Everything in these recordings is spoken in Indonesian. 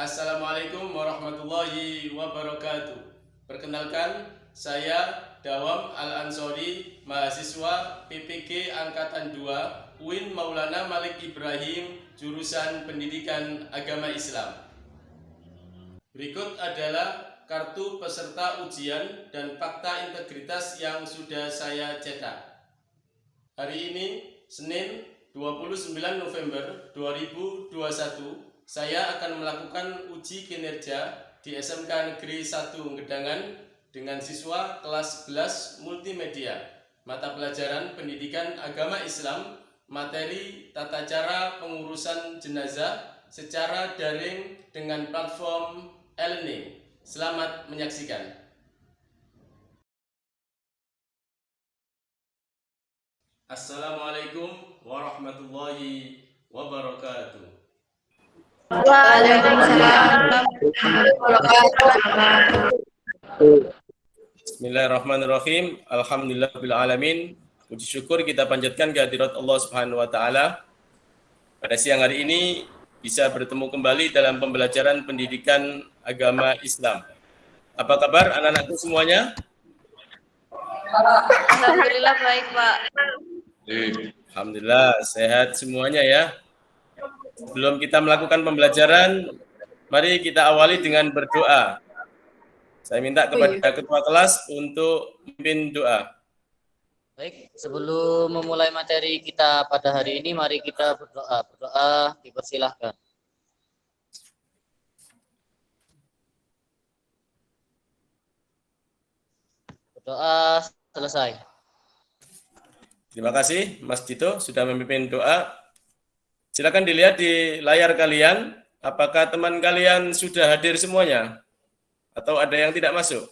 Assalamualaikum warahmatullahi wabarakatuh. Perkenalkan, saya Dawam Al-Ansori, mahasiswa PPG Angkatan 2 UIN Maulana Malik Ibrahim, jurusan Pendidikan Agama Islam. Berikut adalah kartu peserta ujian dan fakta integritas yang sudah saya cetak. Hari ini, Senin 29 November 2021, saya akan melakukan uji kinerja di SMK Negeri 1 Gedangan dengan siswa kelas 11 Multimedia, mata pelajaran Pendidikan Agama Islam, materi tata cara pengurusan jenazah secara daring dengan platform e-learning. Selamat menyaksikan. Assalamualaikum warahmatullahi wabarakatuh. Waalaikumsalam. Bismillahirrahmanirrahim. Alhamdulillahirabbil. Puji syukur kita panjatkan kehadirat Allah Subhanahu wa taala. Pada siang hari ini bisa bertemu kembali dalam pembelajaran pendidikan agama Islam. Apa kabar anak-anakku semuanya? Alhamdulillah baik, Pak. Alhamdulillah sehat semuanya ya. Sebelum kita melakukan pembelajaran, mari kita awali dengan berdoa. Saya minta kepada ketua kelas untuk memimpin doa. Baik, sebelum memulai materi kita pada hari ini, mari kita berdoa. Berdoa dipersilahkan. Berdoa selesai. Terima kasih Mas Dito sudah memimpin doa. Silakan dilihat di layar kalian, apakah teman kalian sudah hadir semuanya? Atau ada yang tidak masuk?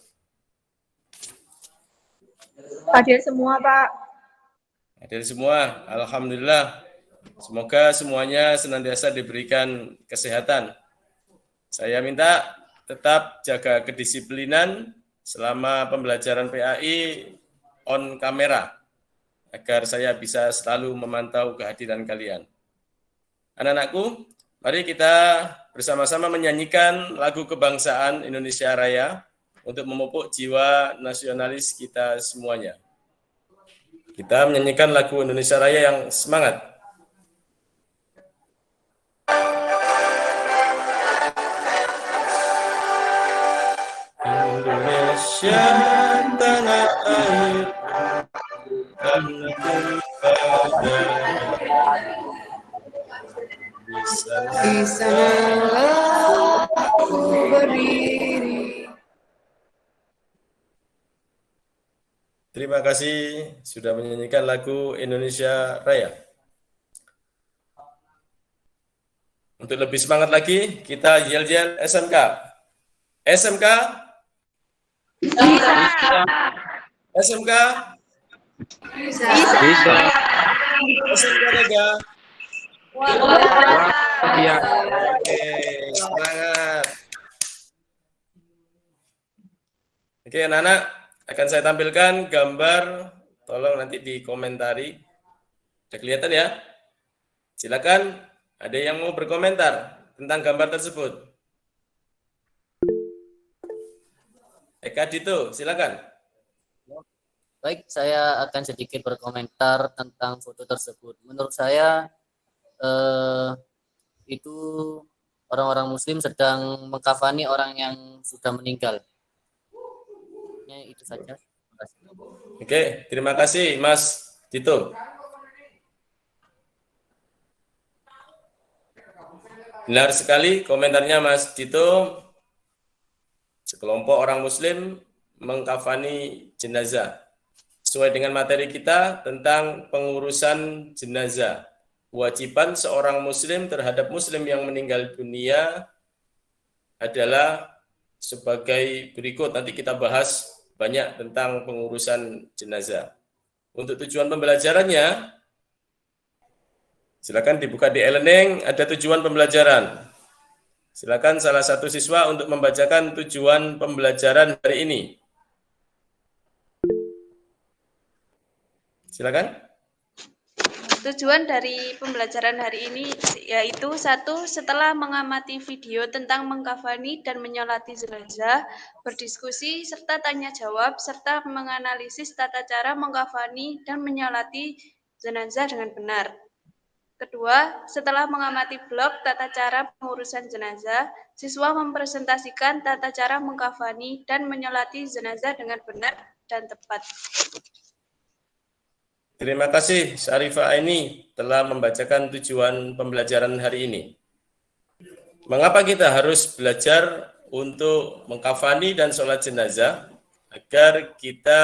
Hadir semua, Pak. Hadir semua, alhamdulillah. Semoga semuanya senantiasa diberikan kesehatan. Saya minta tetap jaga kedisiplinan selama pembelajaran PAI on kamera, agar saya bisa selalu memantau kehadiran kalian. Anak-anakku, mari kita bersama-sama menyanyikan lagu kebangsaan Indonesia Raya untuk memupuk jiwa nasionalis kita semuanya. Kita menyanyikan lagu Indonesia Raya yang semangat. Indonesia tanah air, di sanalah aku berdiri. Terima kasih sudah menyanyikan lagu Indonesia Raya. Untuk lebih semangat lagi, kita yel-yel SMK. SMK? SMK? Bisa. SMK Rega? Iya. Oke, semangat. Oke, anak-anak, akan saya tampilkan gambar, tolong nanti dikomentari. Sudah kelihatan ya? Silakan, ada yang mau berkomentar tentang gambar tersebut? Eka Dito, silakan. Baik, saya akan sedikit berkomentar tentang foto tersebut. Menurut saya, itu orang-orang Muslim sedang mengkafani orang yang sudah meninggal. Itu saja. Terima kasih. Oke, terima kasih Mas Dito. Benar sekali komentarnya Mas Dito. Sekelompok orang Muslim mengkafani jenazah. Sesuai dengan materi kita tentang pengurusan jenazah. Kewajiban seorang Muslim terhadap Muslim yang meninggal dunia adalah sebagai berikut. Nanti kita bahas banyak tentang pengurusan jenazah. Untuk tujuan pembelajarannya, silakan dibuka di e-learning, ada tujuan pembelajaran. Silakan salah satu siswa untuk membacakan tujuan pembelajaran hari ini. Silakan. Tujuan dari pembelajaran hari ini yaitu satu, setelah mengamati video tentang mengkafani dan menyolati jenazah, berdiskusi serta tanya jawab serta menganalisis tata cara mengkafani dan menyolati jenazah dengan benar. Kedua, setelah mengamati blog tata cara pengurusan jenazah, siswa mempresentasikan tata cara mengkafani dan menyolati jenazah dengan benar dan tepat. Terima kasih Syarifah Aini telah membacakan tujuan pembelajaran hari ini. Mengapa kita harus belajar untuk mengkafani dan sholat jenazah? Agar kita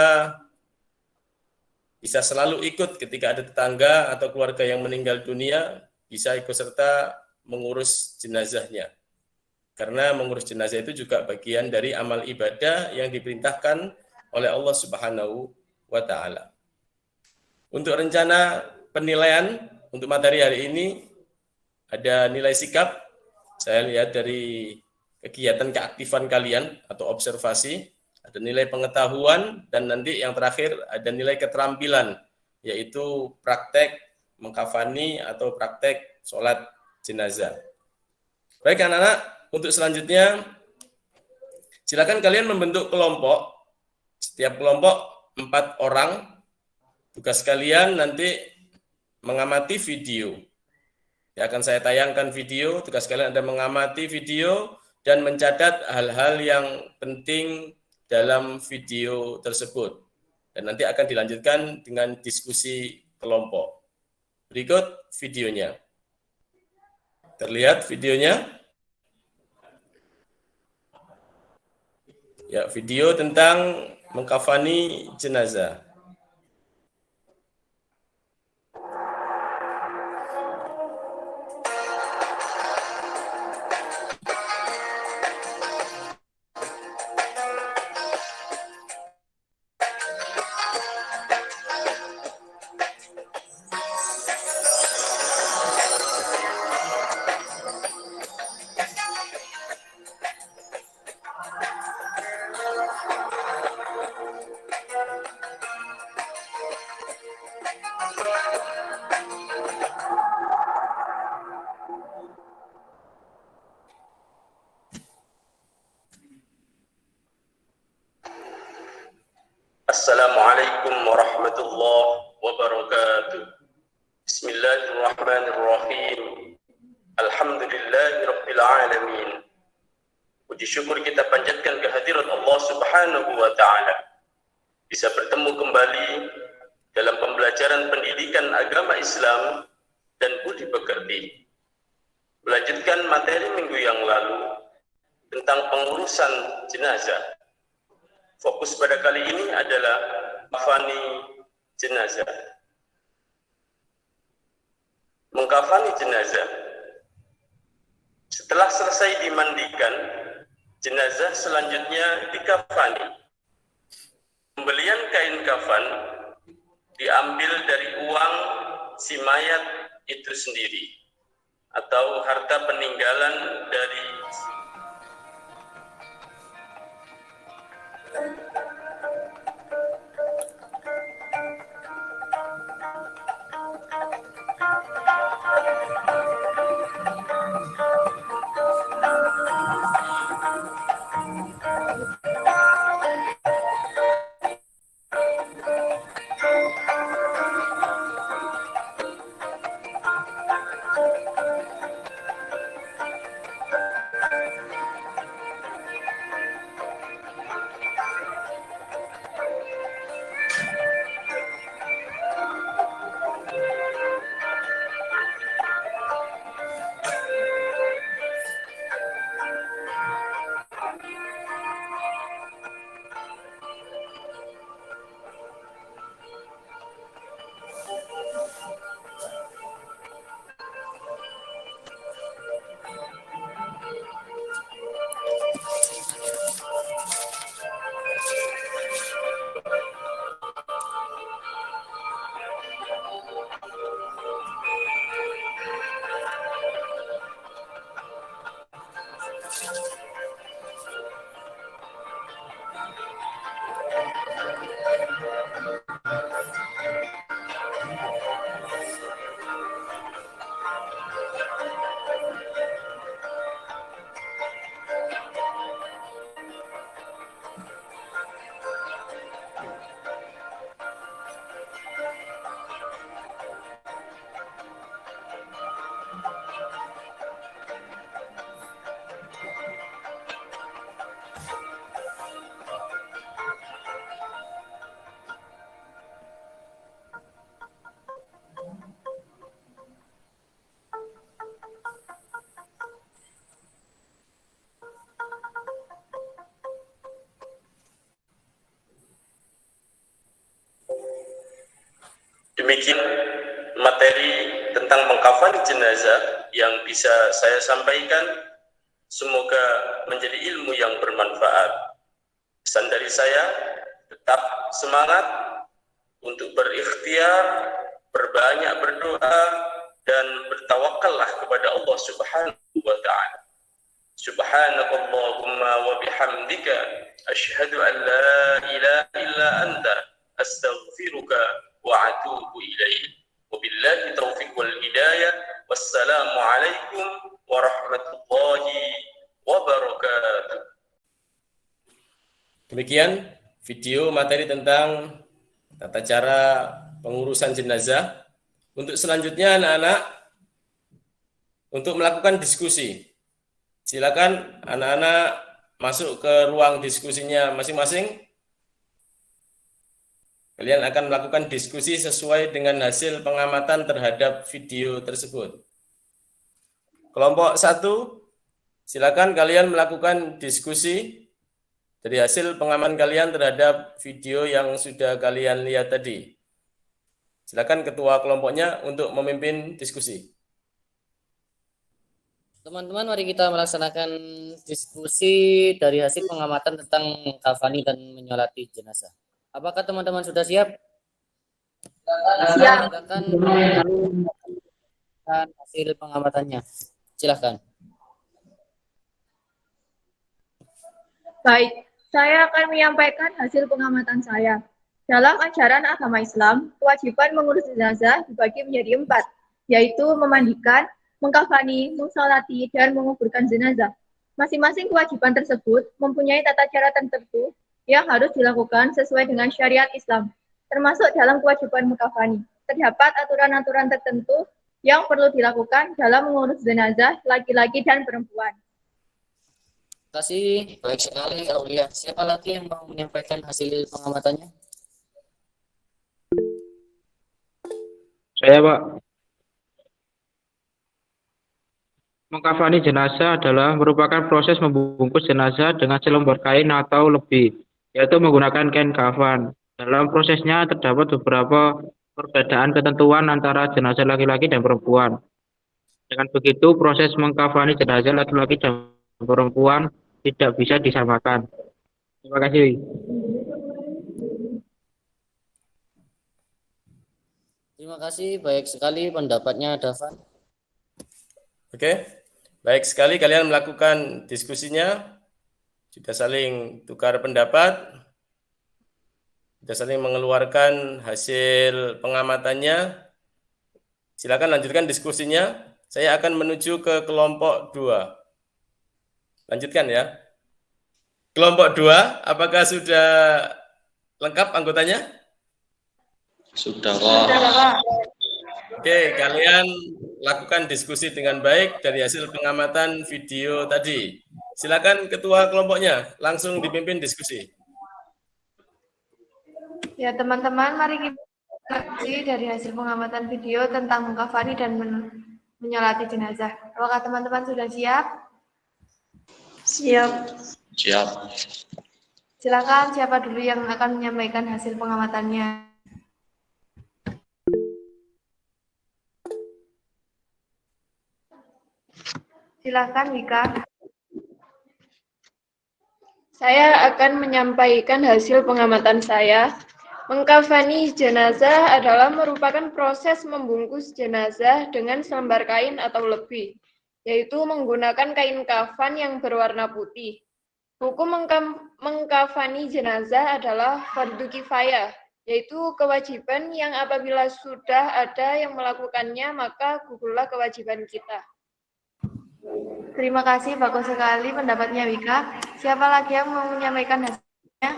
bisa selalu ikut ketika ada tetangga atau keluarga yang meninggal dunia, bisa ikut serta mengurus jenazahnya. Karena mengurus jenazah itu juga bagian dari amal ibadah yang diperintahkan oleh Allah Subhanahu wa Ta'ala. Untuk rencana penilaian untuk materi hari ini ada nilai sikap. Saya lihat dari kegiatan keaktifan kalian atau observasi, ada nilai pengetahuan, dan nanti yang terakhir ada nilai keterampilan, yaitu praktek mengkafani atau praktek sholat jenazah. Baik anak-anak, untuk selanjutnya silakan kalian membentuk kelompok. Setiap kelompok 4 orang. Tugas kalian nanti mengamati video. Ya, akan saya tayangkan video, tugas kalian ada mengamati video dan mencatat hal-hal yang penting dalam video tersebut. Dan nanti akan dilanjutkan dengan diskusi kelompok. Berikut videonya. Terlihat videonya? Ya, video tentang mengkafani jenazah. Assalamualaikum warahmatullahi wabarakatuh. Bismillahirrahmanirrahim. Alhamdulillahirabbil alamin. Puji syukur kita panjatkan kehadirat Allah Subhanahu wa taala. Bisa bertemu kembali dalam pembelajaran pendidikan agama Islam dan budi pekerti. Melanjutkan materi minggu yang lalu tentang pengurusan jenazah. Fokus pada kali ini adalah mengkafani jenazah. Mengkafani jenazah. Setelah selesai dimandikan, jenazah selanjutnya dikafani. Pembelian kain kafan diambil dari uang si mayat itu sendiri atau harta peninggalan dari Demikian materi tentang mengkafani jenazah yang bisa saya sampaikan. Semoga menjadi ilmu yang bermanfaat. Pesan dari saya, tetap semangat untuk berikhtiar, berbanyak berdoa, dan bertawakallah kepada Allah Subhanahu wa Ta'ala. Subhanakallahumma wa bihamdika asyhadu an la ilaha illa anta astaghfiruka wa atubu ilaik. Wabillahi taufiq wal hidayah. Wassalamu alaikum warahmatullahi wabarakatuh. Demikian video materi tentang tata cara pengurusan jenazah. Untuk selanjutnya anak-anak untuk melakukan diskusi. Silakan anak-anak masuk ke ruang diskusinya masing-masing. Kalian akan melakukan diskusi sesuai dengan hasil pengamatan terhadap video tersebut. Kelompok 1, silakan kalian melakukan diskusi dari hasil pengamatan kalian terhadap video yang sudah kalian lihat tadi. Silakan ketua kelompoknya untuk memimpin diskusi. Teman-teman, mari kita melaksanakan diskusi dari hasil pengamatan tentang kafani dan menyolati jenazah. Apakah teman-teman sudah siap? Siap. Silakan hasil pengamatannya. Silakan. Baik, saya akan menyampaikan hasil pengamatan saya. Dalam ajaran agama Islam, kewajiban mengurus jenazah dibagi menjadi 4, yaitu memandikan, mengkafani, mensolati, dan menguburkan jenazah. Masing-masing kewajiban tersebut mempunyai tata cara tertentu yang harus dilakukan sesuai dengan syariat Islam, termasuk dalam kewajiban mengkafani. Terdapat aturan-aturan tertentu yang perlu dilakukan dalam mengurus jenazah laki-laki dan perempuan. Terima kasih. Baik sekali, Aulia. Siapa lagi yang mau menyampaikan hasil pengamatannya? Saya, Pak. Mengkafani jenazah adalah merupakan proses membungkus jenazah dengan selembar kain atau lebih, yaitu menggunakan kain kafan. Dalam prosesnya terdapat beberapa perbedaan ketentuan antara jenazah laki-laki dan perempuan. Dengan begitu, proses mengkafani jenazah laki-laki dan perempuan tidak bisa disamakan. Terima kasih. Terima kasih. Baik sekali pendapatnya, Davan. Oke, baik sekali kalian melakukan diskusinya. Sudah saling tukar pendapat. Sudah saling mengeluarkan hasil pengamatannya. Silakan lanjutkan diskusinya. Saya akan menuju ke kelompok 2. Lanjutkan ya. Kelompok 2, apakah sudah lengkap anggotanya? Sudah, Oke, kalian lakukan diskusi dengan baik dari hasil pengamatan video tadi. Silakan ketua kelompoknya langsung dipimpin diskusi. Ya teman-teman, mari kita diskusi dari hasil pengamatan video tentang mengkafani dan menyolati jenazah. Apakah teman-teman sudah siap? Siap. Siap. Silakan siapa dulu yang akan menyampaikan hasil pengamatannya. Silakan Wika. Saya akan menyampaikan hasil pengamatan saya. Mengkafani jenazah adalah merupakan proses membungkus jenazah dengan selembar kain atau lebih, yaitu menggunakan kain kafan yang berwarna putih. Hukum mengkafani jenazah adalah fardu kifayah, yaitu kewajiban yang apabila sudah ada yang melakukannya, maka gugurlah kewajiban kita. Terima kasih, bagus sekali pendapatnya Wika. Siapa lagi yang mau menyampaikan hasilnya?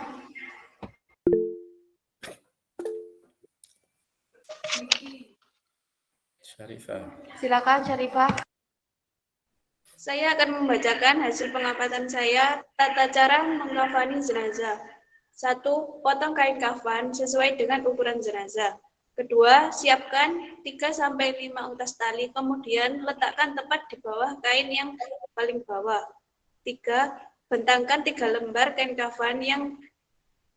Syarifah. Silakan Syarifah. Saya akan membacakan hasil pengamatan saya tata cara mengkafani jenazah. 1. Potong kain kafan sesuai dengan ukuran jenazah. Kedua, siapkan 3-5 utas tali, kemudian letakkan tepat di bawah kain yang paling bawah. 3. Bentangkan 3 lembar kain kafan yang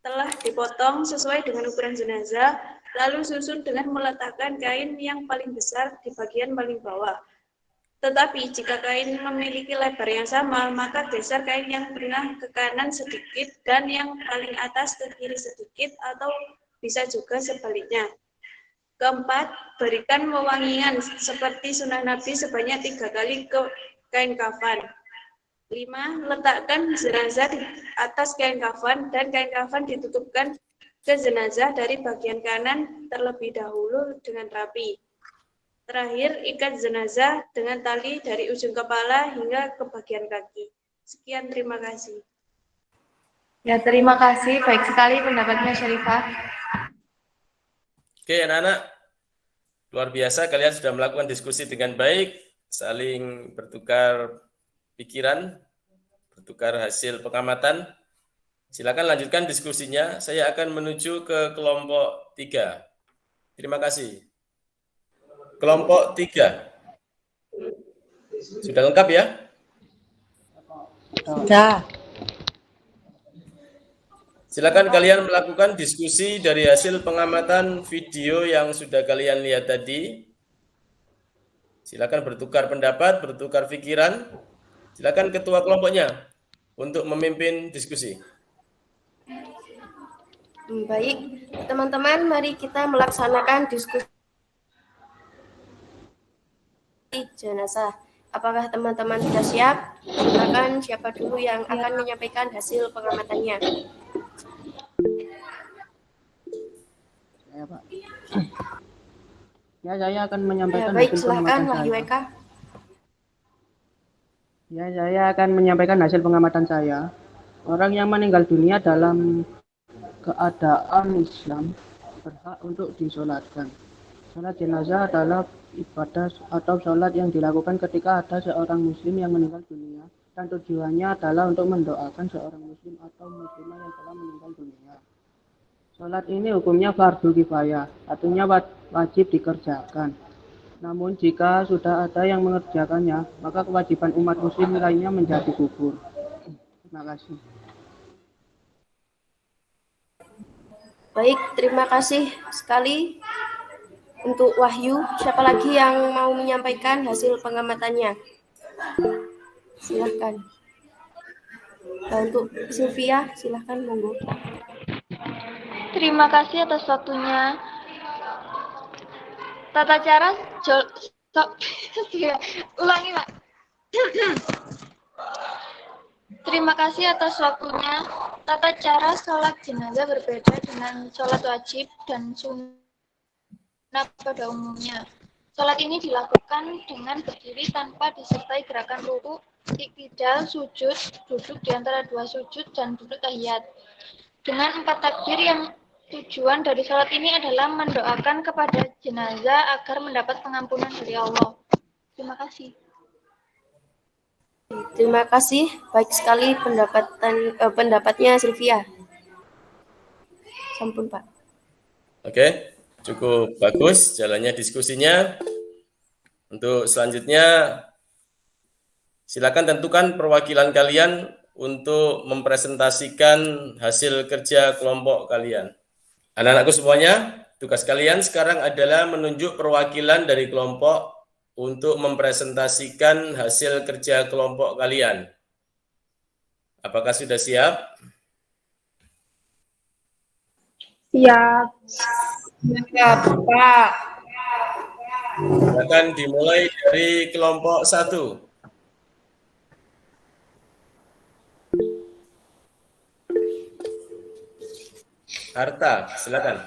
telah dipotong sesuai dengan ukuran jenazah lalu susun dengan meletakkan kain yang paling besar di bagian paling bawah. Tetapi jika kain memiliki lebar yang sama, maka geser kain yang tengah ke kanan sedikit dan yang paling atas ke kiri sedikit, atau bisa juga sebaliknya. Keempat, berikan wewangian seperti sunnah Nabi sebanyak 3 kali ke kain kafan. 5. Letakkan jenazah di atas kain kafan dan kain kafan ditutupkan ke jenazah dari bagian kanan terlebih dahulu dengan rapi. Terakhir, ikat jenazah dengan tali dari ujung kepala hingga ke bagian kaki. Sekian, terima kasih. Ya, terima kasih. Baik sekali pendapatnya Syarifah. Oke, anak-anak. Luar biasa, kalian sudah melakukan diskusi dengan baik, saling bertukar pikiran, bertukar hasil pengamatan. Silakan lanjutkan diskusinya. Saya akan menuju ke kelompok 3. Terima kasih. Kelompok 3. Sudah lengkap ya? Sudah. Silakan kalian melakukan diskusi dari hasil pengamatan video yang sudah kalian lihat tadi. Silakan bertukar pendapat, bertukar pikiran. Silakan ketua kelompoknya untuk memimpin diskusi. Baik, teman-teman, mari kita melaksanakan diskusi jenazah. Apakah teman-teman sudah siap? Silakan siapa dulu yang akan menyampaikan hasil pengamatannya. Ya, Pak. Ya, saya akan menyampaikan Ya, baik, hasil silakan pengamatan Wahyu saya. Eka. Ya, saya akan menyampaikan hasil pengamatan saya. Orang yang meninggal dunia dalam keadaan Islam berhak untuk disolatkan. Sholat jenazah adalah ibadah atau sholat yang dilakukan ketika ada seorang muslim yang meninggal dunia, dan tujuannya adalah untuk mendoakan seorang muslim atau muslimah yang telah meninggal dunia. Sholat ini hukumnya fardu kifayah, artinya wajib dikerjakan. Namun jika sudah ada yang mengerjakannya, maka kewajiban umat muslim lainnya menjadi gugur. Terima kasih. Baik, terima kasih sekali untuk Wahyu. Siapa lagi yang mau menyampaikan hasil pengamatannya? Silahkan. Nah, untuk Sylvia, silahkan monggo. Terima kasih atas waktunya. Tata cara ulangi, Pak. Terima kasih atas waktunya. Tata cara sholat jenazah berbeda dengan sholat wajib dan sunnah pada umumnya. Sholat ini dilakukan dengan berdiri tanpa disertai gerakan ruku, iktidal, sujud, duduk di antara dua sujud, dan duduk tahiyat. Dengan 4 takbir yang tujuan dari sholat ini adalah mendoakan kepada jenazah agar mendapat pengampunan dari Allah. Terima kasih. Terima kasih. Baik sekali pendapatnya Sylvia. Sampun, Pak. Oke, cukup bagus jalannya diskusinya. Untuk selanjutnya, silakan tentukan perwakilan kalian untuk mempresentasikan hasil kerja kelompok kalian. Anak-anakku semuanya, tugas kalian sekarang adalah menunjuk perwakilan dari kelompok untuk mempresentasikan hasil kerja kelompok kalian. Apakah sudah siap? Siap. Siap, Pak. Silakan dimulai dari kelompok 1. Harta, silakan.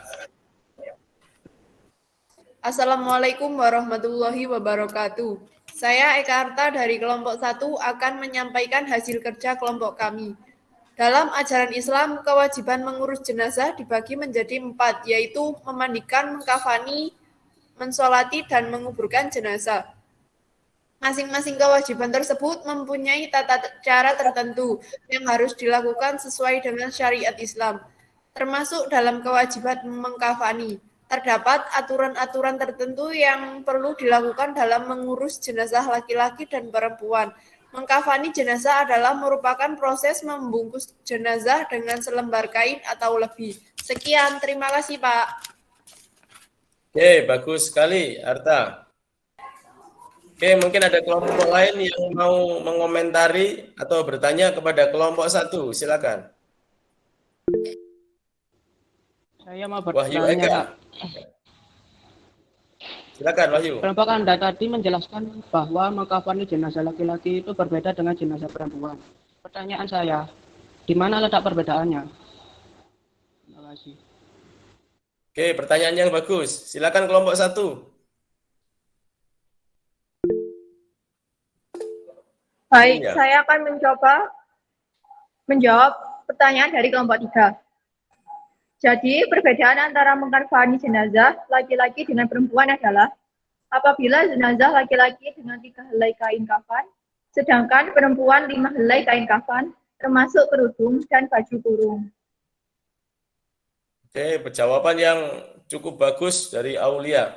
Assalamualaikum warahmatullahi wabarakatuh. Saya Eka Harta dari kelompok 1 akan menyampaikan hasil kerja kelompok kami. Dalam ajaran Islam, kewajiban mengurus jenazah dibagi menjadi 4, yaitu memandikan, mengkafani, mensolati, dan menguburkan jenazah. Masing-masing kewajiban tersebut mempunyai tata cara tertentu yang harus dilakukan sesuai dengan syariat Islam. Termasuk dalam kewajiban mengkafani. Terdapat aturan-aturan tertentu yang perlu dilakukan dalam mengurus jenazah laki-laki dan perempuan. Mengkafani jenazah adalah merupakan proses membungkus jenazah dengan selembar kain atau lebih. Sekian, terima kasih, Pak. Oke, bagus sekali, Arta. Oke, mungkin ada kelompok lain yang mau mengomentari atau bertanya kepada kelompok 1. Silakan. Saya mau Wahyu bertanya, Eka. Pak. Silakan, Wahyu. Kelompok Anda tadi menjelaskan bahwa mengkafani jenazah laki-laki itu berbeda dengan jenazah perempuan. Pertanyaan saya, di mana letak perbedaannya? Terima kasih. Oke, pertanyaan yang bagus. Silakan kelompok 1. Baik, Ya. saya akan mencoba menjawab pertanyaan dari kelompok 3. Jadi, perbedaan antara mengkafani jenazah laki-laki dengan perempuan adalah apabila jenazah laki-laki dengan 3 helai kain kafan, sedangkan perempuan 5 helai kain kafan, termasuk kerudung dan baju kurung. Oke, jawaban yang cukup bagus dari Aulia.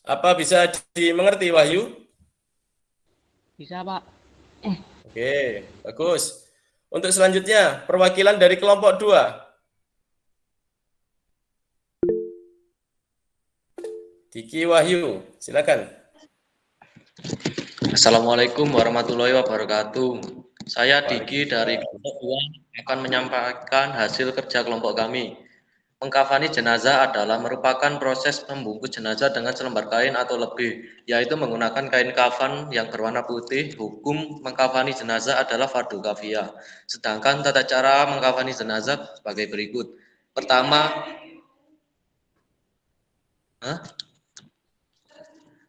Apa bisa dimengerti, Wahyu? Bisa, Pak. Oke, bagus. Untuk selanjutnya, perwakilan dari kelompok 2. Diki Wahyu, silakan. Assalamualaikum warahmatullahi wabarakatuh. Saya Diki dari kelompok 2 akan menyampaikan hasil kerja kelompok kami. Mengkafani jenazah adalah merupakan proses membungkus jenazah dengan selembar kain atau lebih, yaitu menggunakan kain kafan yang berwarna putih. Hukum mengkafani jenazah adalah fardu kafiyah. Sedangkan tata cara mengkafani jenazah sebagai berikut. Pertama,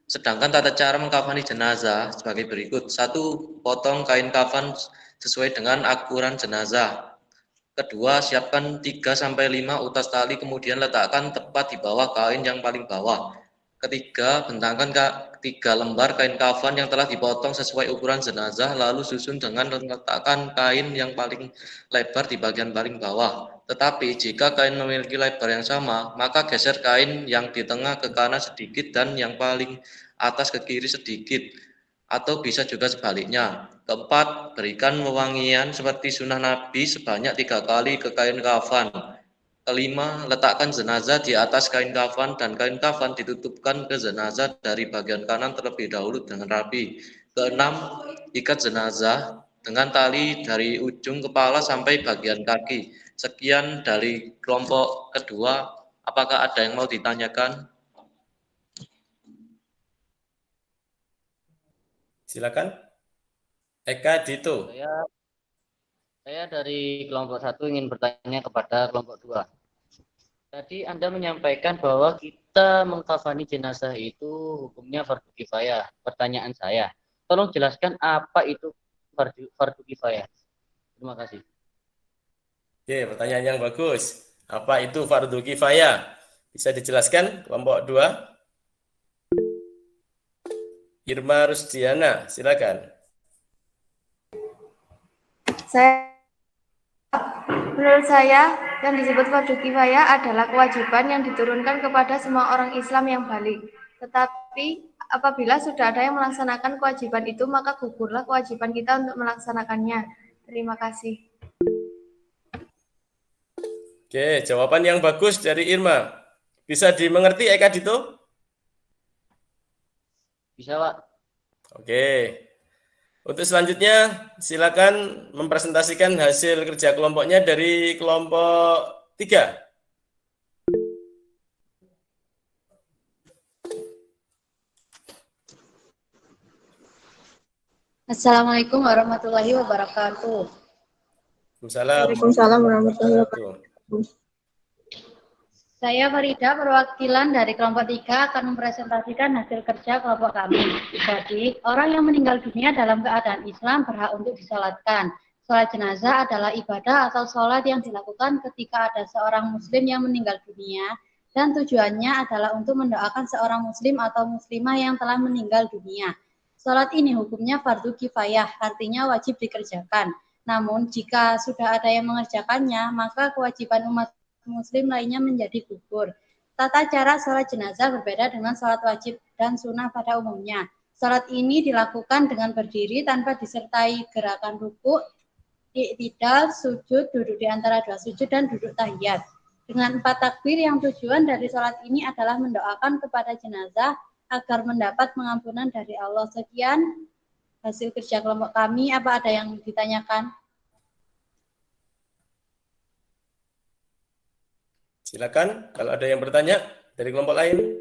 Sedangkan tata cara mengkafani jenazah sebagai berikut. 1. Potong kain kafan sesuai dengan ukuran jenazah. Kedua, siapkan 3-5 utas tali, kemudian letakkan tepat di bawah kain yang paling bawah. Ketiga, bentangkan 3 lembar kain kafan yang telah dipotong sesuai ukuran jenazah, lalu susun dengan letakkan kain yang paling lebar di bagian paling bawah. Tetapi jika kain memiliki lebar yang sama, maka geser kain yang di tengah ke kanan sedikit dan yang paling atas ke kiri sedikit, atau bisa juga sebaliknya. Keempat, berikan wewangian seperti sunnah Nabi sebanyak 3 kali ke kain kafan. Kelima, letakkan jenazah di atas kain kafan dan kain kafan ditutupkan ke jenazah dari bagian kanan terlebih dahulu dengan rapi. Keenam, ikat jenazah dengan tali dari ujung kepala sampai bagian kaki. Sekian dari kelompok kedua. Apakah ada yang mau ditanyakan? Silakan. Eka Dito. Saya dari kelompok 1 ingin bertanya kepada kelompok 2. Tadi Anda menyampaikan bahwa kita mengkafani jenazah itu hukumnya fardu kifayah. Pertanyaan saya, tolong jelaskan apa itu fardu kifayah. Terima kasih. Oke, pertanyaan yang bagus. Apa itu fardu kifayah? Bisa dijelaskan kelompok 2? Irma Rusdiana, silakan. Menurut saya, yang disebut fardu kifayah adalah kewajiban yang diturunkan kepada semua orang Islam yang balik. Tetapi apabila sudah ada yang melaksanakan kewajiban itu, maka gugurlah kewajiban kita untuk melaksanakannya. Terima kasih. Oke, jawaban yang bagus dari Irma. Bisa dimengerti Eka Dito? Bisa, Pak. Oke. Untuk selanjutnya, silakan mempresentasikan hasil kerja kelompoknya dari kelompok 3. Assalamualaikum warahmatullahi wabarakatuh. Waalaikumsalam warahmatullahi wabarakatuh. Saya Farida, perwakilan dari kelompok 3 akan mempresentasikan hasil kerja kelompok kami. Jadi, orang yang meninggal dunia dalam keadaan Islam berhak untuk disolatkan. Sholat jenazah adalah ibadah atau sholat yang dilakukan ketika ada seorang muslim yang meninggal dunia, dan tujuannya adalah untuk mendoakan seorang muslim atau muslimah yang telah meninggal dunia. Sholat ini hukumnya fardu kifayah, artinya wajib dikerjakan. Namun, jika sudah ada yang mengerjakannya, maka kewajiban umat muslim lainnya menjadi gugur. Tata cara sholat jenazah berbeda dengan sholat wajib dan sunnah pada umumnya. Sholat ini dilakukan dengan berdiri tanpa disertai gerakan ruku, i'tidal, sujud, duduk di antara dua sujud, dan duduk tahiyat. dengan 4 takbir yang tujuan dari sholat ini adalah mendoakan kepada jenazah agar mendapat pengampunan dari Allah. Sekian hasil kerja kelompok kami. Apa ada yang ditanyakan? Silakan kalau ada yang bertanya dari kelompok lain.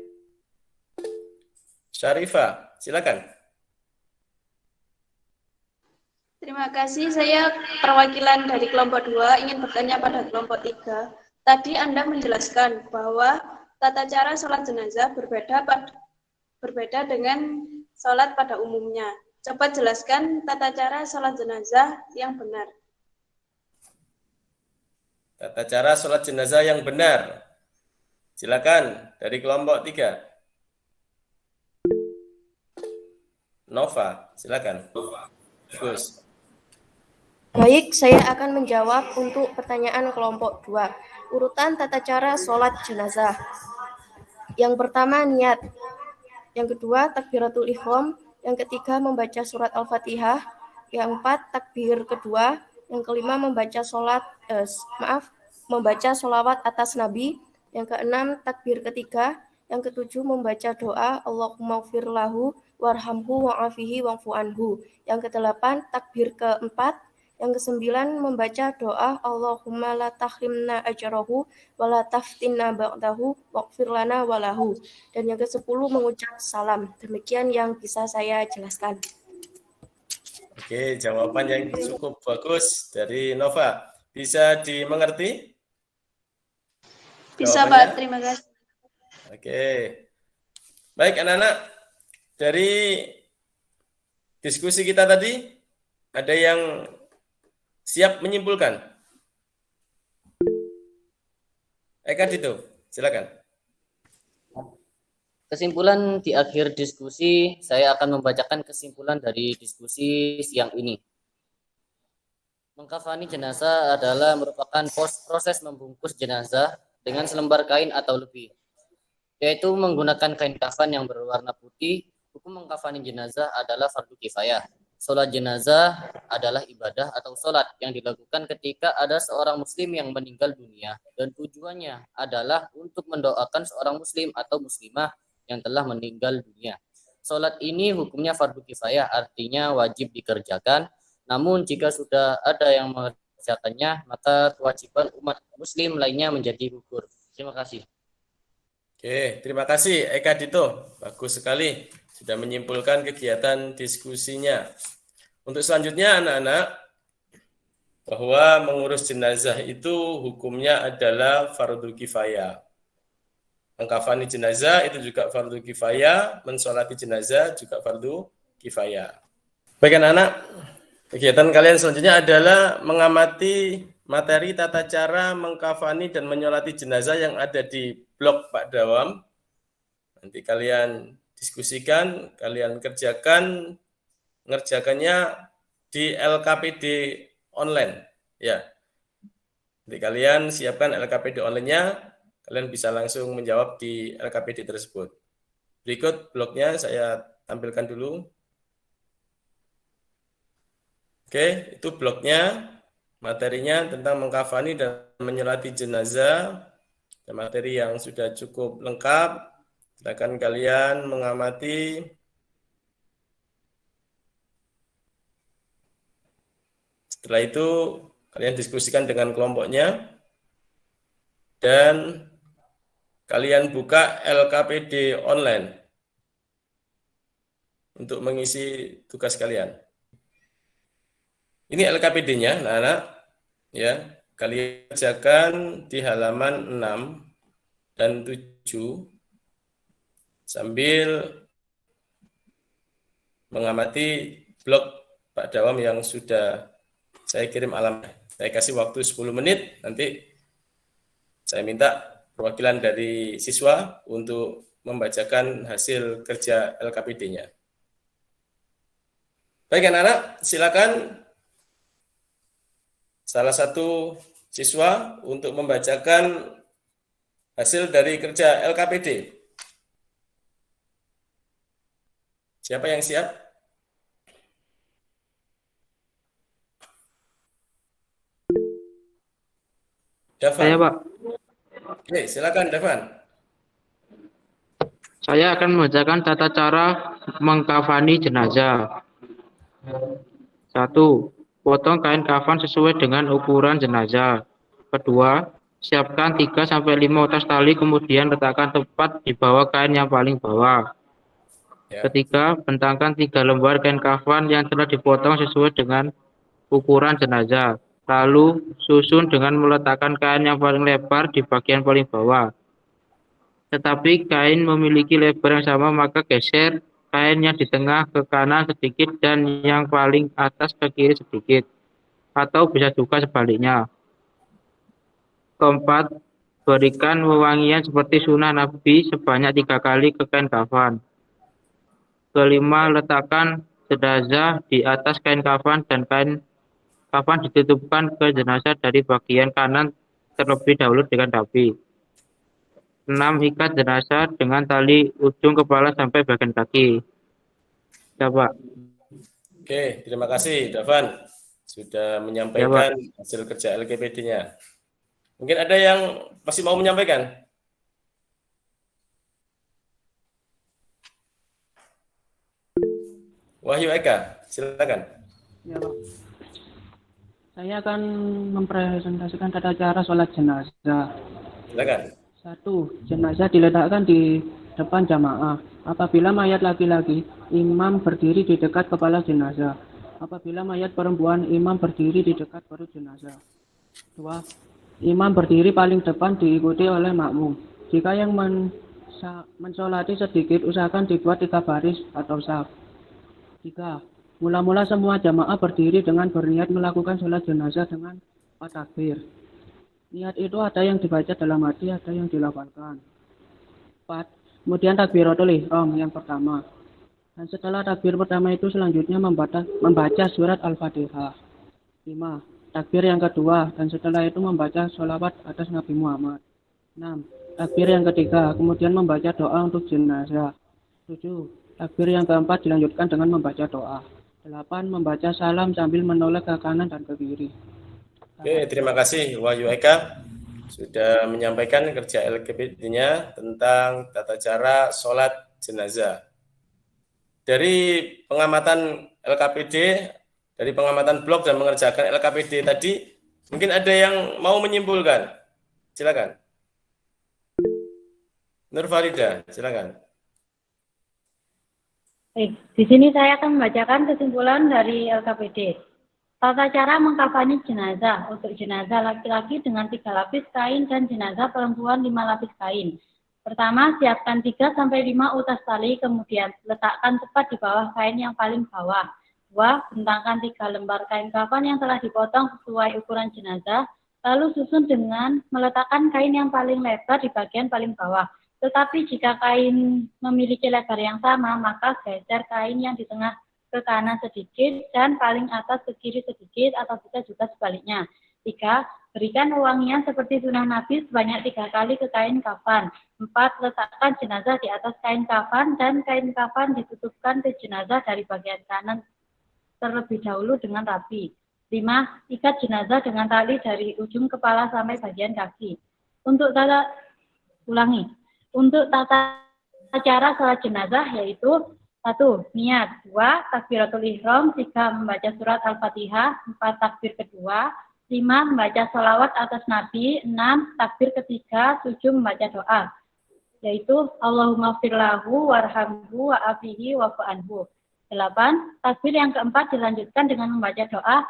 Syarifah, silakan. Terima kasih. Saya perwakilan dari kelompok 2 ingin bertanya pada kelompok 3. Tadi Anda menjelaskan bahwa tata cara sholat jenazah berbeda dengan sholat pada umumnya. Coba jelaskan tata cara sholat jenazah yang benar. Tata cara sholat jenazah yang benar. Silakan dari kelompok 3. Nova, silakan. Gus. Baik, saya akan menjawab untuk pertanyaan kelompok 2. Urutan tata cara sholat jenazah. Yang pertama, niat. Yang kedua, takbiratul ihram. Yang ketiga, membaca surat Al-Fatihah. Yang keempat, takbir kedua. Yang kelima, membaca sholawat atas Nabi. Yang keenam, takbir ketiga. Yang ketujuh, membaca doa Allahumma gfir lahu warhamhu wa'afihi wa'fu anhu. Yang kedelapan, takbir keempat. Yang kesembilan, membaca doa Allahumma la tahrimna ajrahu wa la taftinna ba'dahu waghfir lana walahu. Dan yang ke-10, mengucap salam. Demikian yang bisa saya jelaskan. Oke, jawaban yang cukup bagus dari Nova. Bisa dimengerti? Bisa, Jawabannya? Pak. Terima kasih. Oke. Baik, anak-anak. Dari diskusi kita tadi, ada yang siap menyimpulkan? Eka Dito, silakan. Kesimpulan di akhir diskusi, saya akan membacakan kesimpulan dari diskusi siang ini. Mengkafani jenazah adalah merupakan proses membungkus jenazah dengan selembar kain atau lebih, yaitu menggunakan kain kafan yang berwarna putih. Hukum mengkafani jenazah adalah fardu kifayah. Sholat jenazah adalah ibadah atau sholat yang dilakukan ketika ada seorang muslim yang meninggal dunia, dan tujuannya adalah untuk mendoakan seorang muslim atau muslimah yang telah meninggal dunia. Sholat ini hukumnya fardu kifayah, artinya wajib dikerjakan. Namun jika sudah ada yang mengerjakannya, maka kewajiban umat muslim lainnya menjadi gugur. Terima kasih. Oke, terima kasih Eka Dito. Bagus sekali sudah menyimpulkan kegiatan diskusinya. Untuk selanjutnya anak-anak, bahwa mengurus jenazah itu hukumnya adalah fardu kifayah. Mengkafani jenazah itu juga fardu kifayah, mensolati jenazah juga fardu kifayah. Baik anak-anak, kegiatan kalian selanjutnya adalah mengamati materi tata cara mengkafani dan menyolati jenazah yang ada di blog Pak Dawam. Nanti kalian diskusikan, kalian kerjakan, ngerjakannya di LKPD online. Ya, nanti kalian siapkan LKPD online-nya, kalian bisa langsung menjawab di LKPD tersebut. Berikut blognya saya tampilkan dulu. Oke, itu blognya, materinya tentang mengkafani dan menyolati jenazah, materi yang sudah cukup lengkap. Silakan kalian mengamati. Setelah itu kalian diskusikan dengan kelompoknya dan kalian buka LKPD online untuk mengisi tugas kalian. Ini LKPD-nya, anak-anak. Ya, kalian kerjakan di halaman 6 dan 7 sambil mengamati blog Pak Dawam yang sudah saya kirim alamatnya. Saya kasih waktu 10 menit, nanti saya minta perwakilan dari siswa untuk membacakan hasil kerja LKPD-nya. Baik anak-anak, silakan salah satu siswa untuk membacakan hasil dari kerja LKPD. Siapa yang siap? Saya, Pak. Oke, silakan Devan. Saya akan membacakan tata cara mengkafani jenazah. 1. Potong kain kafan sesuai dengan ukuran jenazah. Kedua, siapkan 3-5 utas tali, kemudian letakkan tepat di bawah kain yang paling bawah. Ketiga, bentangkan 3 lembar kain kafan yang telah dipotong sesuai dengan ukuran jenazah. Lalu susun dengan meletakkan kain yang paling lebar di bagian paling bawah. Tetapi kain memiliki lebar yang sama, maka geser kain yang di tengah ke kanan sedikit dan yang paling atas ke kiri sedikit. Atau bisa juga sebaliknya. Keempat, berikan wewangian seperti sunnah Nabi sebanyak 3 kali ke kain kafan. Kelima, letakkan jenazah di atas kain kafan dan kain kafan ditutupkan ke jenazah dari bagian kanan terlebih dahulu dengan rapi. 6. Ikat jenazah dengan tali ujung kepala sampai bagian kaki. Ya, Pak. Oke, terima kasih Devan sudah menyampaikan hasil kerja LKPD-nya. Mungkin ada yang masih mau menyampaikan? Wahyu Eka, silakan. Ya, Pak. Saya akan mempresentasikan tata cara sholat jenazah. Silakan. 1. Jenazah diletakkan di depan jamaah. Apabila mayat laki-laki, imam berdiri di dekat kepala jenazah. Apabila mayat perempuan, imam berdiri di dekat perut jenazah. 2. Imam berdiri paling depan diikuti oleh makmum. Jika yang mensolati sedikit, usahakan dibuat 3 baris atau saf. 3. Mula-mula semua jamaah berdiri dengan berniat melakukan sholat jenazah dengan 4 takbir. Niat itu ada yang dibaca dalam hati, ada yang dilafalkan. 4. Kemudian takbiratul ihram yang pertama. Dan setelah takbir pertama itu selanjutnya membaca surat Al-Fatihah. 5. Takbir yang kedua, dan setelah itu membaca sholawat atas Nabi Muhammad. 6. Takbir yang ketiga, kemudian membaca doa untuk jenazah. 7. Takbir yang keempat dilanjutkan dengan membaca doa. 8. Membaca salam sambil menoleh ke kanan dan ke kiri. Oke, terima kasih Wahyu Eka sudah menyampaikan kerja LKPD-nya tentang tata cara sholat jenazah. Dari pengamatan LKPD, dari pengamatan blog dan mengerjakan LKPD tadi, mungkin ada yang mau menyimpulkan. Silakan. Nur Farida, silakan. Di sini saya akan membacakan kesimpulan dari LKPD. Tata cara mengkafani jenazah. Untuk jenazah laki-laki dengan 3 lapis kain dan jenazah perempuan 5 lapis kain. Pertama, siapkan 3-5 utas tali, kemudian letakkan tepat di bawah kain yang paling bawah. 2. Bentangkan 3 lembar kain kafan yang telah dipotong sesuai ukuran jenazah, lalu susun dengan meletakkan kain yang paling lebar di bagian paling bawah. Tetapi jika kain memiliki lebar yang sama, maka geser kain yang di tengah ke kanan sedikit dan paling atas ke kiri sedikit, atau bisa juga sebaliknya. 3. Berikan wewangian seperti sunnah Nabi sebanyak 3 kali ke kain kafan. 4. Letakkan jenazah di atas kain kafan dan kain kafan ditutupkan ke jenazah dari bagian kanan terlebih dahulu dengan rapi. 5. Ikat jenazah dengan tali dari ujung kepala sampai bagian kaki. Untuk tata cara sholat jenazah yaitu 1. Niat. 2. Takbiratul ihram. 3. Membaca surat Al-Fatihah. 4. Takbir kedua. 5. Membaca sholawat atas Nabi. 6. Takbir ketiga. 7. Membaca doa, yaitu Allahumma firlahu warhamhu wa'afihi wa'fu'anhu. 8. Takbir yang keempat dilanjutkan dengan membaca doa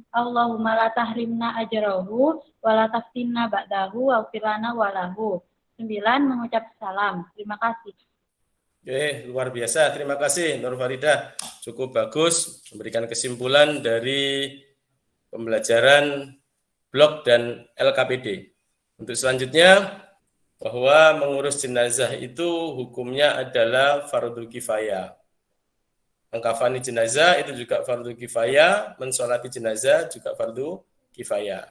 Allahumma la tahrimna ajrahu wa la taftinna ba'dahu wa firlana walahu. 9. Mengucap salam. Terima kasih. Oke, luar biasa. Terima kasih Nur Farida. Cukup bagus memberikan kesimpulan dari pembelajaran blog dan LKPD. Untuk selanjutnya, bahwa mengurus jenazah itu hukumnya adalah fardu kifayah. Mengkafani jenazah itu juga fardu kifayah, mensolati jenazah juga fardu kifayah.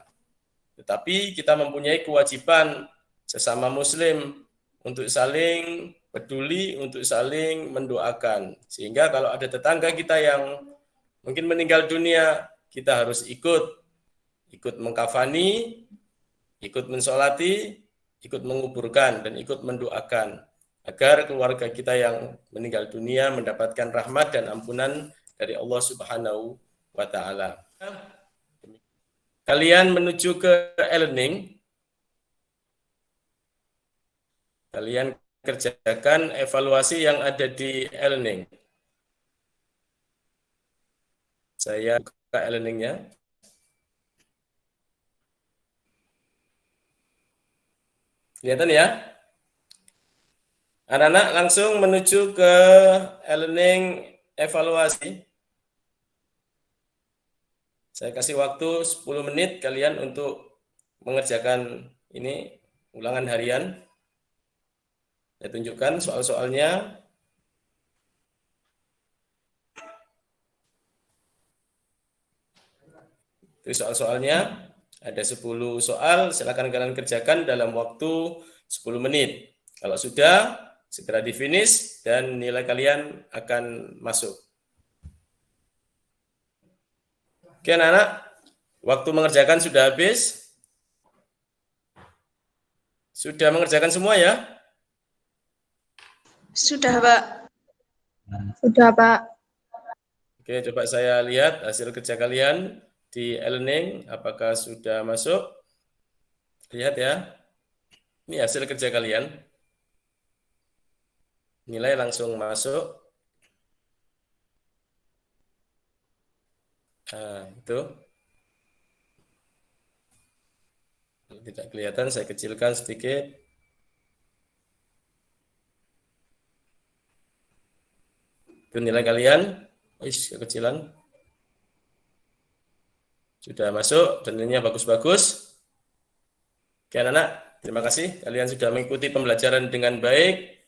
Tetapi kita mempunyai kewajiban sesama muslim untuk saling peduli, untuk saling mendoakan. Sehingga kalau ada tetangga kita yang mungkin meninggal dunia, kita harus ikut mengkafani, ikut mensolati, ikut menguburkan, dan ikut mendoakan agar keluarga kita yang meninggal dunia mendapatkan rahmat dan ampunan dari Allah Subhanahu wa Ta'ala. Kalian menuju ke e-learning. Kalian kerjakan evaluasi yang ada di e-learning. Saya buka e-learningnya. Kelihatan ya? Anak-anak langsung menuju ke e-learning evaluasi. Saya kasih waktu 10 menit kalian untuk mengerjakan ini, ulangan harian. Saya tunjukkan soal-soalnya. Itu soal-soalnya. Ada 10 soal, silakan kalian kerjakan dalam waktu 10 menit. Kalau sudah, segera di-finish dan nilai kalian akan masuk. Oke anak-anak, waktu mengerjakan sudah habis. Sudah mengerjakan semua ya? Sudah, Pak. Sudah, Pak. Oke, coba saya lihat hasil kerja kalian di e-learning. Apakah sudah masuk? Lihat ya. Ini hasil kerja kalian. Nilai langsung masuk. Nah, itu. Kalau tidak kelihatan, saya kecilkan sedikit. Itu nilai kalian. Kekecilan. Sudah masuk dan nilainya bagus-bagus. Oke anak-anak, terima kasih. Kalian sudah mengikuti pembelajaran dengan baik.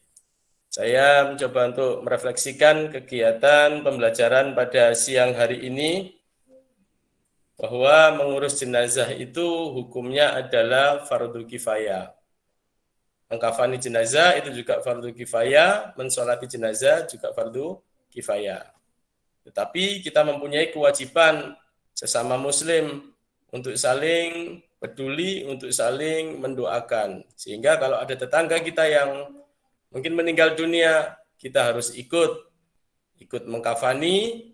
Saya mencoba untuk merefleksikan kegiatan pembelajaran pada siang hari ini, bahwa mengurus jenazah itu hukumnya adalah fardu kifayah. Mengkafani jenazah itu juga fardu kifayah, mensolati jenazah juga fardu kifayah. Tetapi kita mempunyai kewajiban sesama muslim untuk saling peduli, untuk saling mendoakan. Sehingga kalau ada tetangga kita yang mungkin meninggal dunia, kita harus ikut mengkafani,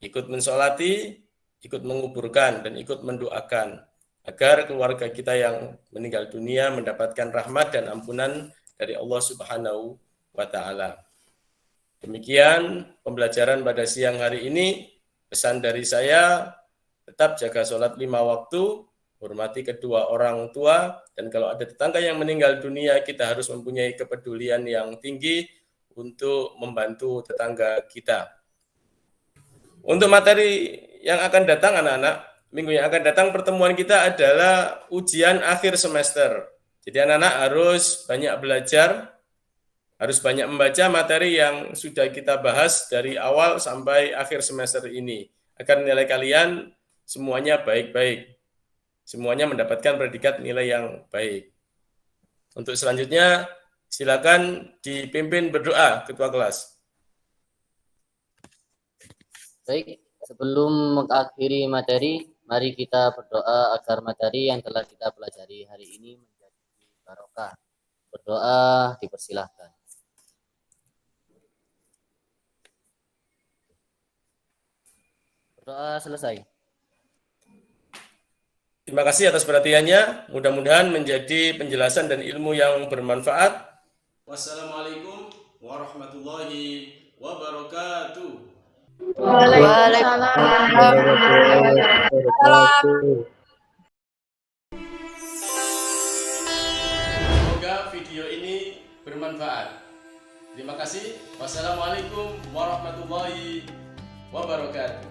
ikut mensolati, ikut menguburkan, dan ikut mendoakan agar keluarga kita yang meninggal dunia mendapatkan rahmat dan ampunan dari Allah Subhanahu wa Ta'ala. Demikian pembelajaran pada siang hari ini. Pesan dari saya, tetap jaga sholat 5 waktu, hormati kedua orang tua, dan kalau ada tetangga yang meninggal dunia, kita harus mempunyai kepedulian yang tinggi untuk membantu tetangga kita. Untuk materi yang akan datang anak-anak, minggu yang akan datang pertemuan kita adalah ujian akhir semester. Jadi anak-anak harus banyak belajar, harus banyak membaca materi yang sudah kita bahas dari awal sampai akhir semester ini, agar nilai kalian semuanya baik-baik. Semuanya mendapatkan predikat nilai yang baik. Untuk selanjutnya, silakan dipimpin berdoa ketua kelas. Baik, sebelum mengakhiri materi, mari kita berdoa agar materi yang telah kita pelajari hari ini menjadi barokah. Berdoa dipersilahkan. Berdoa selesai. Terima kasih atas perhatiannya. Mudah-mudahan menjadi penjelasan dan ilmu yang bermanfaat. Wassalamualaikum warahmatullahi wabarakatuh. Waalaikumsalam. Semoga video ini bermanfaat. Terima kasih. Wassalamualaikum warahmatullahi wabarakatuh.